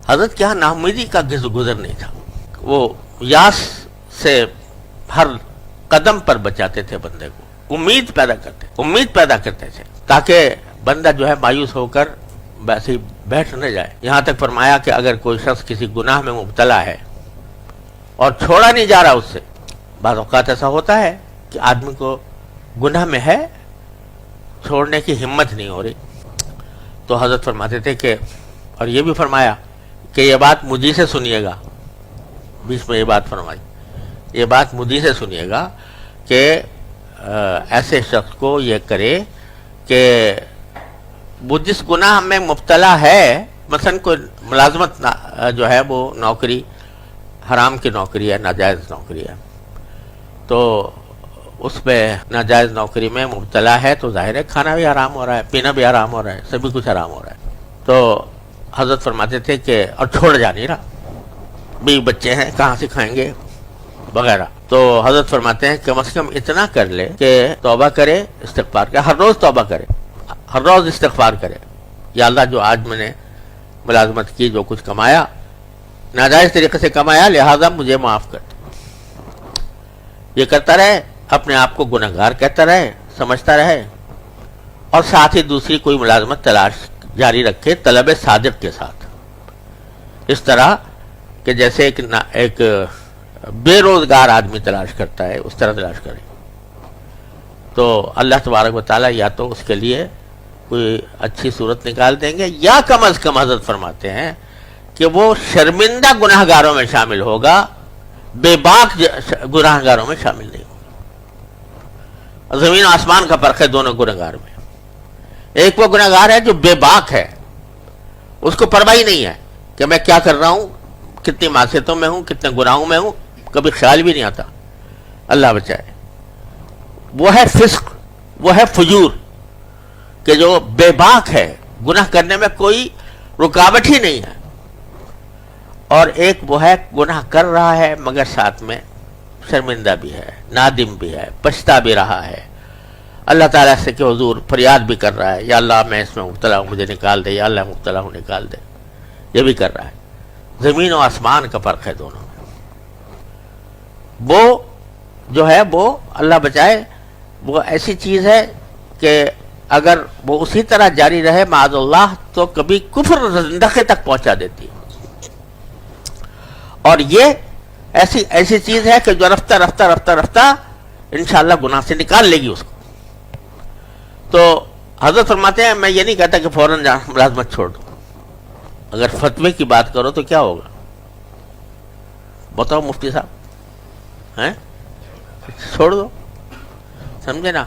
حضرت کے یہاں ناامیدی کا گزر نہیں تھا، وہ یاس سے ہر قدم پر بچاتے تھے بندے کو، امید پیدا کرتے تھے تاکہ بندہ جو ہے مایوس ہو کر ویسے ہی بیٹھ نہ جائے۔ یہاں تک فرمایا کہ اگر کوئی شخص کسی گناہ میں مبتلا ہے اور چھوڑا نہیں جا رہا اس سے، بعض اوقات ایسا ہوتا ہے کہ آدمی کو گناہ میں ہے، چھوڑنے کی ہمت نہیں ہو رہی، تو حضرت فرماتے تھے کہ، اور یہ بھی فرمایا کہ یہ بات مجھے سے سنیے گا، بیچ میں یہ بات فرمائی، یہ بات مجھے سے سنیے گا کہ ایسے شخص کو یہ کرے کہ وہ جس گناہ میں مبتلا ہے، مثلا کوئی ملازمت جو ہے وہ نوکری حرام کی نوکری ہے، ناجائز نوکری ہے، تو اس پہ ناجائز نوکری میں مبتلا ہے تو ظاہر ہے کھانا بھی حرام ہو رہا ہے، پینا بھی حرام ہو رہا ہے، سبھی کچھ حرام ہو رہا ہے۔ تو حضرت فرماتے تھے کہ اور چھوڑ جا نہیں رہا، بیوی بچے ہیں کہاں سے کھائیں گے وغیرہ، تو حضرت فرماتے ہیں کم از کم اتنا کر لے کہ توبہ کرے، استغفار کرے، ہر روز توبہ کرے، ہر روز استغفار کرے، یا اللہ جو آج میں نے ملازمت کی، جو کچھ کمایا ناجائز طریقے سے کمایا، لہذا مجھے معاف کر دے۔ یہ کرتا رہے، اپنے آپ کو گنہگار کہتا رہے، سمجھتا رہے، اور ساتھ ہی دوسری کوئی ملازمت تلاش جاری رکھے طلب صادق کے ساتھ، اس طرح کہ جیسے ایک بے روزگار آدمی تلاش کرتا ہے، اس طرح تلاش کرے، تو اللہ تبارک و تعالیٰ یا تو اس کے لیے کوئی اچھی صورت نکال دیں گے، یا کم از کم حضرت فرماتے ہیں کہ وہ شرمندہ گناہ گاروں میں شامل ہوگا، بے باک گناہ گاروں میں شامل نہیں ہوگا۔ زمین و آسمان کا فرق ہے دونوں گناہ گار میں۔ ایک وہ گناہ گار ہے جو بے باک ہے، اس کو پرواہ نہیں ہے کہ میں کیا کر رہا ہوں، کتنی معصیتوں میں ہوں، کتنے گناہوں میں ہوں، کبھی خیال بھی نہیں آتا، اللہ بچائے۔ وہ ہے فسق، وہ ہے فجور، کہ جو بے باک ہے، گناہ کرنے میں کوئی رکاوٹ ہی نہیں ہے، اور ایک وہ ہے گناہ کر رہا ہے مگر ساتھ میں شرمندہ بھی ہے، نادم بھی ہے، پچھتا بھی رہا ہے، اللہ تعالیٰ سے کہ حضور فریاد بھی کر رہا ہے، یا اللہ میں اس میں مبتلا ہوں مجھے نکال دے، یا اللہ مبتلا ہوں نکال دے، یہ بھی کر رہا ہے۔ زمین و آسمان کا فرق ہے دونوں میں۔ وہ جو ہے وہ اللہ بچائے، وہ ایسی چیز ہے کہ اگر وہ اسی طرح جاری رہے معاذ اللہ تو کبھی کفر زندقے تک پہنچا دیتی ہے، اور یہ ایسی چیز ہے کہ جو رفتہ رفتہ رفتہ رفتہ انشاءاللہ گناہ سے نکال لے گی اس کو۔ تو حضرت فرماتے ہیں میں یہ نہیں کہتا کہ فوراً ملازمت چھوڑ دو، اگر فتوے کی بات کرو تو کیا ہوگا بتاؤ مفتی صاحب، ہیں چھوڑ دو، سمجھے نا؟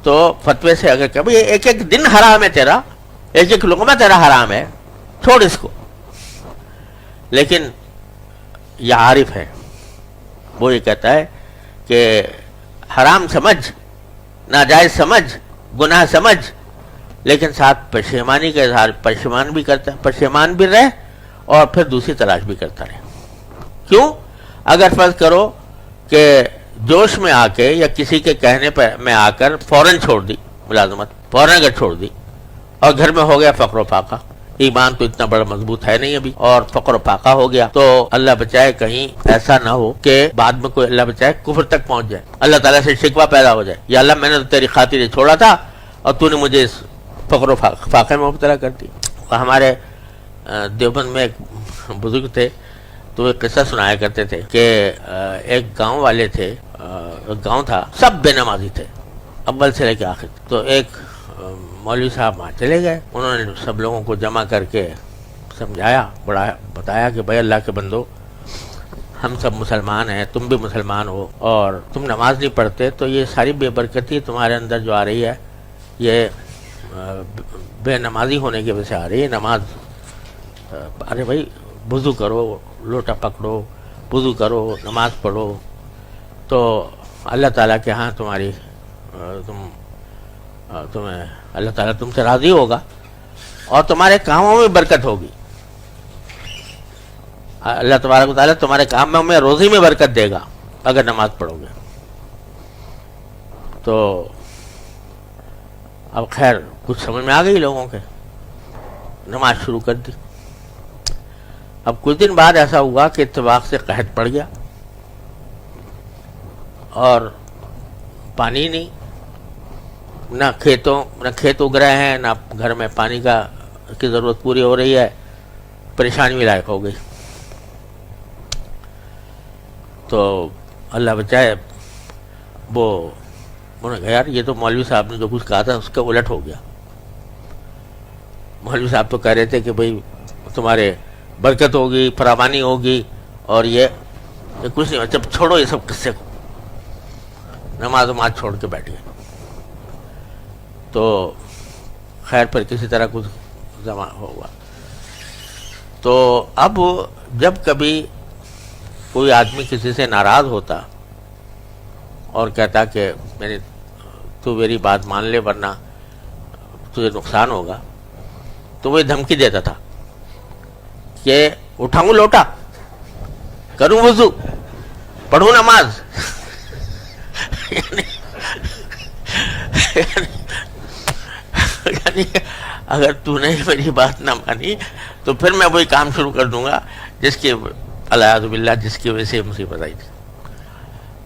تو فتوے سے اگر کہ ایک ایک دن حرام ہے تیرا، ایک ایک لقمہ تیرا حرام ہے، چھوڑ اس کو، لیکن یہ عارف ہے، وہ یہ کہتا ہے کہ حرام سمجھ، ناجائز سمجھ، گناہ سمجھ، لیکن ساتھ پشیمانی کا اظہار، پشیمان بھی کرتا ہے، پشیمان بھی رہے اور پھر دوسری تلاش بھی کرتا رہے۔ کیوں؟ اگر فرض کرو کہ جوش میں آ کے یا کسی کے کہنے پر میں آ کر فوراً چھوڑ دی ملازمت، فوراً اگر چھوڑ دی اور گھر میں ہو گیا فقر و فاقہ، ایمان تو اتنا بڑا مضبوط ہے نہیں ابھی، اور فقر و فاقہ ہو گیا، تو اللہ بچائے کہیں ایسا نہ ہو کہ بعد میں کوئی اللہ بچائے کفر تک پہنچ جائے، اللہ تعالیٰ سے شکوہ پیدا ہو جائے، یا اللہ میں نے تو تیری خاطر چھوڑا تھا اور تو نے مجھے اس فقر و فاقے میں مبتلا کر دی۔ ہمارے دیوبند میں ایک بزرگ تھے تو ایک قصہ سنایا کرتے تھے کہ ایک گاؤں والے تھے، گاؤں تھا، سب بے نمازی تھے اول سے لے کے آخر، تو ایک مولوی صاحب وہاں چلے گئے، انہوں نے سب لوگوں کو جمع کر کے سمجھایا، بتایا کہ بھائی اللہ کے بندو، ہم سب مسلمان ہیں، تم بھی مسلمان ہو، اور تم نماز نہیں پڑھتے تو یہ ساری بے برکتی تمہارے اندر جو آ رہی ہے یہ بے نمازی ہونے کی وجہ سے آ رہی ہے۔ نماز، ارے بھائی وضو کرو، لوٹا پکڑو، وضو کرو، نماز پڑھو، تو اللہ تعالیٰ کے ہاں تمہیں اللہ تعالیٰ تم سے راضی ہوگا اور تمہارے کاموں میں برکت ہوگی، اللہ تبارک و تعالیٰ تمہارے کاموں میں روزی میں برکت دے گا اگر نماز پڑھو گے۔ تو اب خیر کچھ سمجھ میں آ گئی لوگوں کے، نماز شروع کر دی، اب کچھ دن بعد ایسا ہوا کہ اتفاق سے قحط پڑ گیا اور پانی نہیں، نہ کھیت اگ رہے ہیں، نہ گھر میں پانی کی ضرورت پوری ہو رہی ہے، پریشانی بھی لائق ہو گئی. تو اللہ بچائے، انہوں نے کہا یار یہ تو مولوی صاحب نے جو کچھ کہا تھا اس کا الٹ ہو گیا. مولوی صاحب تو کہہ رہے تھے کہ بھئی تمہارے برکت ہوگی، فراوانی ہوگی، اور یہ کچھ نہیں. جب چھوڑو یہ سب قصے کو، نماز چھوڑ کے بیٹھ گئے. تو خیر پر کسی طرح کچھ جمع ہوا. تو اب جب کبھی کوئی آدمی کسی سے ناراض ہوتا اور کہتا کہ تو میری بات مان لے ورنہ تجھے نقصان ہوگا، تو وہ دھمکی دیتا تھا کہ اٹھاؤں لوٹا، کروں وضو، پڑھوں نماز. یعنی اگر تو نے میری بات نہ مانی تو پھر میں وہی کام شروع کر دوں گا جس کی العیاذ باللہ جس کی وجہ سے مصیبت آئی تھی.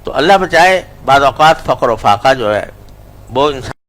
تو اللہ بچائے، بعض اوقات فقر و فاقہ جو ہے وہ انسان